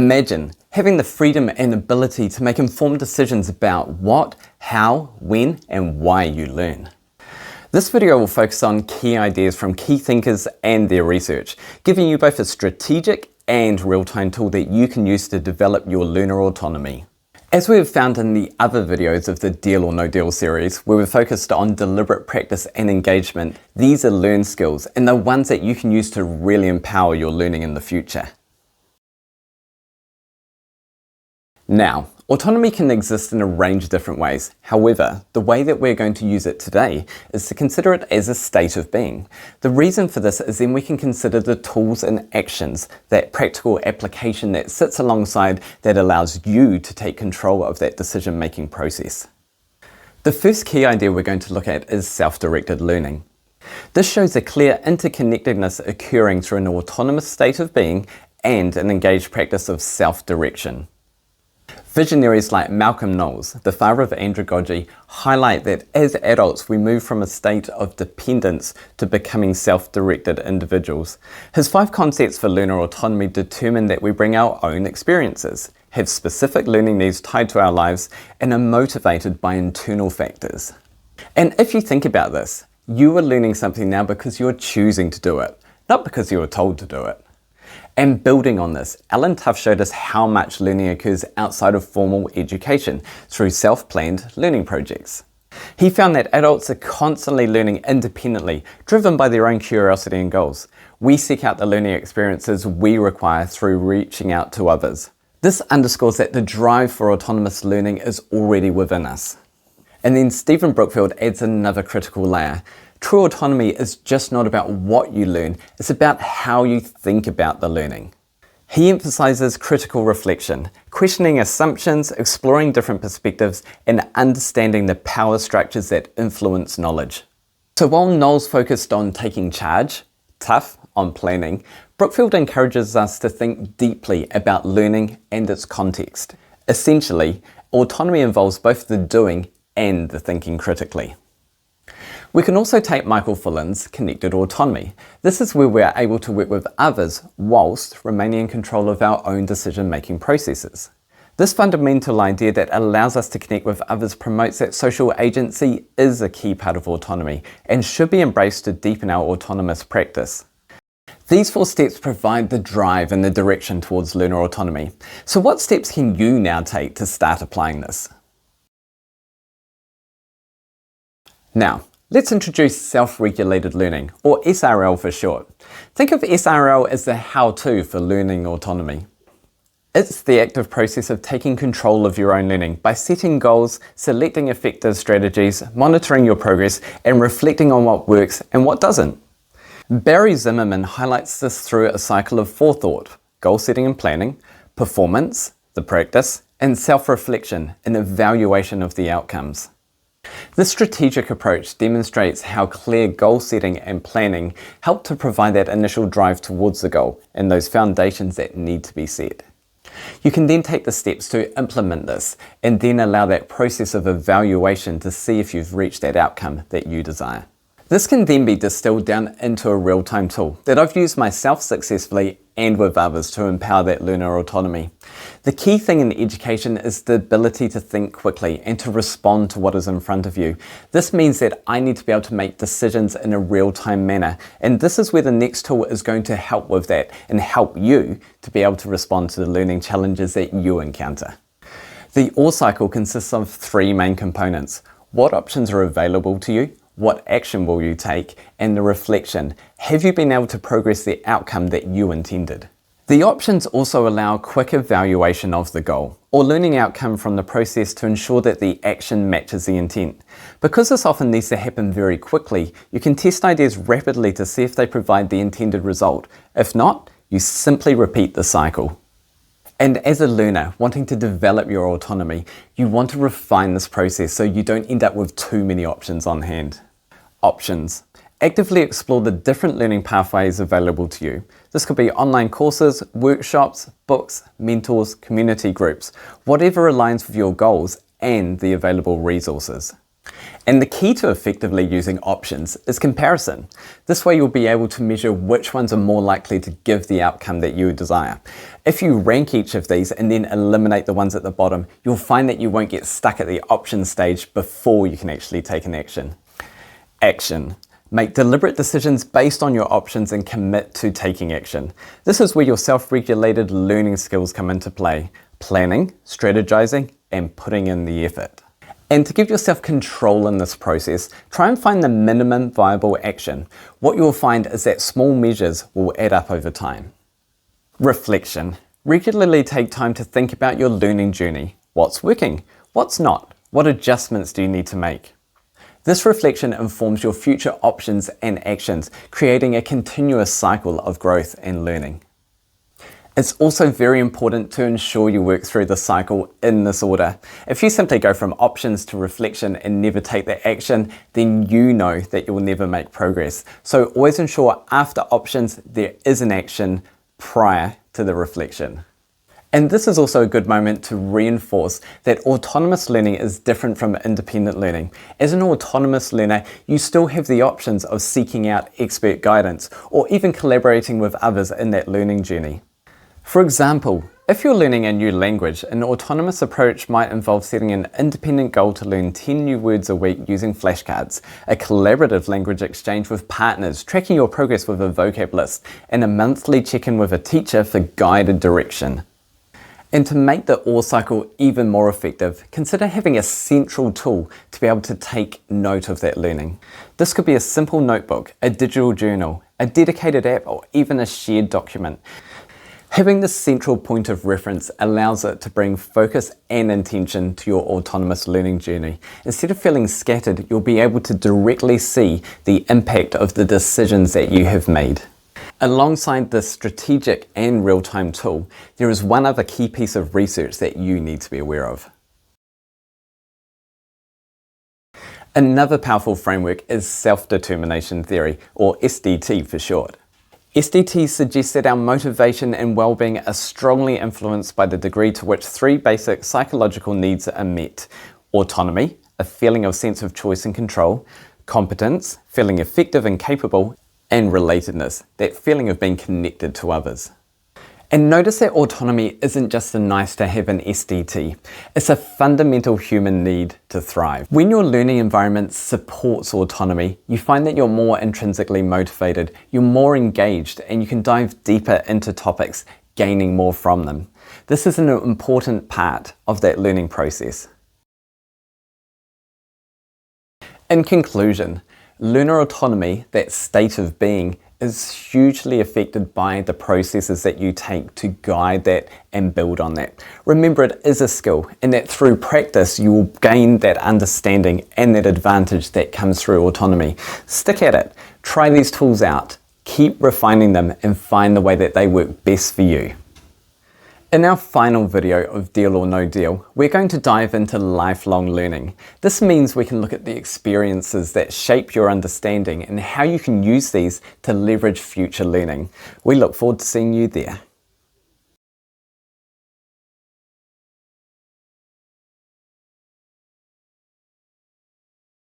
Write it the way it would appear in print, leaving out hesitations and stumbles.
Imagine having the freedom and ability to make informed decisions about what, how, when, and why you learn. This video will focus on key ideas from key thinkers and their research, giving you both a strategic and real-time tool that you can use to develop your learner autonomy. As we have found in the other videos of the Deal or No Deal series, where we're focused on deliberate practice and engagement, these are learned skills and the ones that you can use to really empower your learning in the future. Now, autonomy can exist in a range of different ways. However, the way that we're going to use it today is to consider it as a state of being. The reason for this is then we can consider the tools and actions, that practical application that sits alongside that allows you to take control of that decision-making process. The first key idea we're going to look at is self-directed learning. This shows a clear interconnectedness occurring through an autonomous state of being and an engaged practice of self-direction. Visionaries like Malcolm Knowles, the father of Andragogy, highlight that as adults we move from a state of dependence to becoming self-directed individuals. His 5 concepts for learner autonomy determine that we bring our own experiences, have specific learning needs tied to our lives, and are motivated by internal factors. And if you think about this, you are learning something now because you're choosing to do it, not because you were told to do it. And building on this, Alan Tuff showed us how much learning occurs outside of formal education through self-planned learning projects. He found that adults are constantly learning independently, driven by their own curiosity and goals. We seek out the learning experiences we require through reaching out to others. This underscores that the drive for autonomous learning is already within us. And then Stephen Brookfield adds another critical layer. True autonomy is just not about what you learn, it's about how you think about the learning. He emphasizes critical reflection, questioning assumptions, exploring different perspectives, and understanding the power structures that influence knowledge. So while Knowles focused on taking charge, Tuff on planning, Brookfield encourages us to think deeply about learning and its context. Essentially, autonomy involves both the doing and the thinking critically. We can also take Michael Fullan's connected autonomy. This is where we're able to work with others whilst remaining in control of our own decision-making processes. This fundamental idea that allows us to connect with others promotes that social agency is a key part of autonomy and should be embraced to deepen our autonomous practice. These 4 steps provide the drive and the direction towards learner autonomy. So what steps can you now take to start applying this? Now, let's introduce self-regulated learning, or SRL for short. Think of SRL as the how-to for learning autonomy. It's the active process of taking control of your own learning by setting goals, selecting effective strategies, monitoring your progress, and reflecting on what works and what doesn't. Barry Zimmerman highlights this through a cycle of forethought, goal setting and planning, performance, the practice, and self-reflection, an evaluation of the outcomes. This strategic approach demonstrates how clear goal setting and planning help to provide that initial drive towards the goal and those foundations that need to be set. You can then take the steps to implement this and then allow that process of evaluation to see if you've reached that outcome that you desire. This can then be distilled down into a real-time tool that I've used myself successfully and with others to empower that learner autonomy. The key thing in education is the ability to think quickly and to respond to what is in front of you. This means that I need to be able to make decisions in a real-time manner, and this is where the next tool is going to help with that and help you to be able to respond to the learning challenges that you encounter. The OAR Cycle consists of 3 main components: what options are available to you, what action will you take, and the reflection. Have you been able to progress the outcome that you intended? The options also allow quick evaluation of the goal or learning outcome from the process to ensure that the action matches the intent. Because this often needs to happen very quickly, you can test ideas rapidly to see if they provide the intended result. If not, you simply repeat the cycle. And as a learner wanting to develop your autonomy, you want to refine this process so you don't end up with too many options on hand. Options. Actively explore the different learning pathways available to you. This could be online courses, workshops, books, mentors, community groups, whatever aligns with your goals and the available resources. And the key to effectively using options is comparison. This way you'll be able to measure which ones are more likely to give the outcome that you desire. If you rank each of these and then eliminate the ones at the bottom, you'll find that you won't get stuck at the option stage before you can actually take an action. Action. Make deliberate decisions based on your options and commit to taking action. This is where your self-regulated learning skills come into play. Planning, strategizing, and putting in the effort. And to give yourself control in this process, try and find the minimum viable action. What you'll find is that small measures will add up over time. Reflection. Regularly take time to think about your learning journey. What's working? What's not? What adjustments do you need to make? This reflection informs your future options and actions, creating a continuous cycle of growth and learning. It's also very important to ensure you work through the cycle in this order. If you simply go from options to reflection and never take that action, then you know that you will never make progress. So always ensure after options there is an action prior to the reflection. And this is also a good moment to reinforce that autonomous learning is different from independent learning. As an autonomous learner, you still have the options of seeking out expert guidance or even collaborating with others in that learning journey. For example, if you're learning a new language, an autonomous approach might involve setting an independent goal to learn 10 new words a week using flashcards, a collaborative language exchange with partners, tracking your progress with a vocab list, and a monthly check-in with a teacher for guided direction. And to make the OAR cycle even more effective, consider having a central tool to be able to take note of that learning. This could be a simple notebook, a digital journal, a dedicated app, or even a shared document. Having this central point of reference allows it to bring focus and intention to your autonomous learning journey. Instead of feeling scattered, you'll be able to directly see the impact of the decisions that you have made. Alongside this strategic and real-time tool, there is one other key piece of research that you need to be aware of. Another powerful framework is self-determination theory, or SDT for short. SDT suggests that our motivation and well-being are strongly influenced by the degree to which three basic psychological needs are met. Autonomy, a feeling of sense of choice and control; competence, feeling effective and capable; and relatedness, that feeling of being connected to others. And notice that autonomy isn't just a nice to have in SDT, it's a fundamental human need to thrive. When your learning environment supports autonomy, you find that you're more intrinsically motivated, you're more engaged, and you can dive deeper into topics, gaining more from them. This is an important part of that learning process. In conclusion, learner autonomy, that state of being, is hugely affected by the processes that you take to guide that and build on that. Remember, it is a skill, and that through practice you will gain that understanding and that advantage that comes through autonomy. Stick at it, try these tools out, keep refining them, and find the way that they work best for you. In our final video of Deal or No Deal, we're going to dive into lifelong learning. This means we can look at the experiences that shape your understanding and how you can use these to leverage future learning. We look forward to seeing you there.